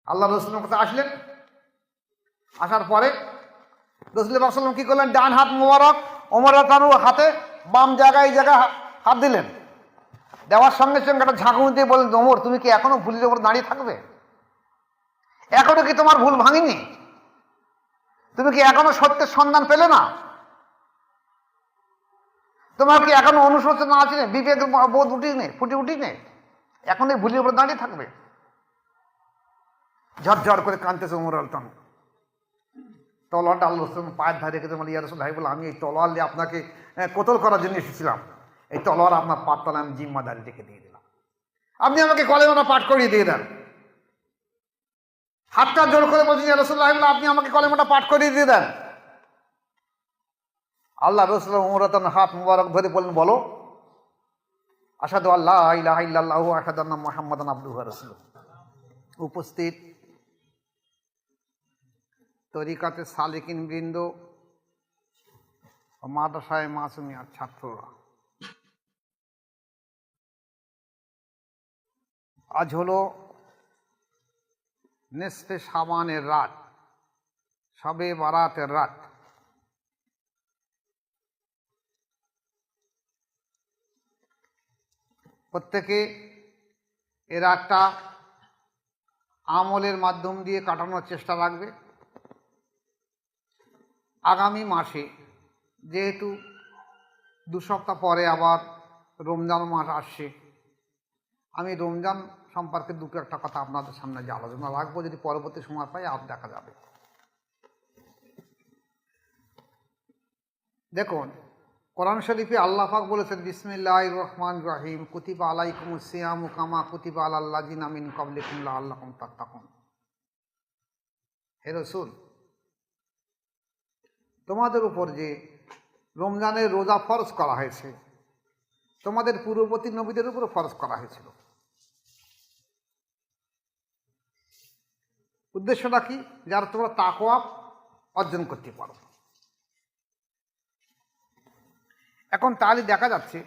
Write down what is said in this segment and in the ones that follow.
আল্লাহ রসুলের কাছে আসলেন। আসার পরে রসুল সাল্লাম কি করলেন, ডান হাত মোবারক ওমর রাদিয়াল্লাহু হাতে বাম জায়গায় এই জায়গায় হাত দিলেন। দেওয়ার সঙ্গে সঙ্গে একটা ঝাঁকুনি দিয়ে বললেন, ওমর তুমি কি এখনো ভুলের উপর দাঁড়িয়ে থাকবে? এখনো কি তোমার ভুল ভাঙিনি? তুমি কি এখনো সত্যের সন্ধান পেলে না? তোমার কি এখনো অনুশোচনা আছে, বিবেক বোধ ফুটে উঠিনি? এখন এই ভুলের উপর দাঁড়িয়ে থাকবে? ঝরঝর করে কাঁদতেছে ওমর রাদিয়াল্লাহু। তলোয়ারটা আল্লাহ রাসূল পায়ের ধারে রেখে বলে, ইয়া রাসূলুল্লাহ, বলে আমি এই তলোয়ার নিয়ে আপনাকে কতল করার জন্য এসেছিলাম। এই তলোয়ার আপনার পায়ের তলায় আমি জিম্মাদারি রেখে দিয়ে দিলাম। আপনি আমাকে কলেমাটা পাঠ করিয়ে দিয়ে দেন। হাতটা জোর করে বলছেন, ইয়া রাসূলুল্লাহ, আপনি আমাকে কলেমাটা পাঠ করিয়ে দিয়ে দেন। আল্লাহ রাসূল ওমর রাদিয়াল্লাহু হাত মুবারক ধরে বললেন, বলো আশহাদু আল্লা ইলাহা ইল্লাল্লাহু ওয়া আশহাদু আন্না মুহাম্মাদান আবদুহু ওয়া রাসূলুহু। উপস্থিত তরিকাতে সালেকিন বৃন্দ, মাদ্রাসায় মাসুমিয়ার ছাত্ররা, আজ হলো নিসফে শাবানের রাত, শবে বারাতের রাত। প্রত্যেকে এ রাতটা আমলের মাধ্যম দিয়ে কাটানোর চেষ্টা রাখবে। আগামী মাসে যেহেতু 2 সপ্তাহ পরে আবার রমজান মাস আসছে, আমি রমজান সম্পর্কে দুটো একটা কথা আপনাদের সামনে যে আলোচনা রাখবো, যদি পরবর্তী সময় পাই আর দেখা যাবে। দেখুন, কোরআন শরীফে আল্লাহ পাক বলেছেন, বিসমিল্লাহির রহমানির রহিম, কুতিবা আলাইকুমুস সিয়ামু কামা কুতিবা আলাল লাযিনা মিন ক্বাবলিকুম লাআল্লাকুম তাত্তাকুন। হে রাসূল, তোমাদের উপর যে রমজানের রোজা ফরজ করা হয়েছে, তোমাদের পূর্ববর্তী নবীদের উপর ফরজ করা হয়েছিল। উদ্দেশ্যটা কি? যারা তোমরা তাকওয়া অর্জন করতে পারো। এখন তাহলে দেখা যাচ্ছে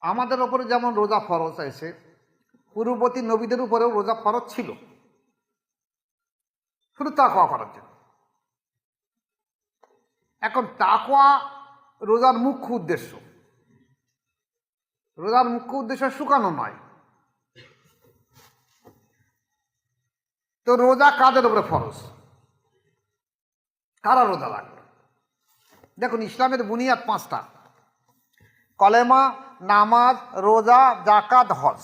আমাদের ওপরে যেমন রোজা ফরজ হয়েছে, পূর্ববর্তী নবীদের উপরেও রোজা ফরজ ছিল, শুধু তাকওয়া করার জন্য। এখন তাকওয়া রোজার মুখ্য উদ্দেশ্য। রোজার মুখ্য উদ্দেশ্য শুকানো নয়। তো রোজা কাদের উপরে ফরজ? কারা রোজা রাখবে? দেখুন, ইসলামের বুনিয়াদ 5টা: কলেমা, নামাজ, রোজা, যাকাত, হজ।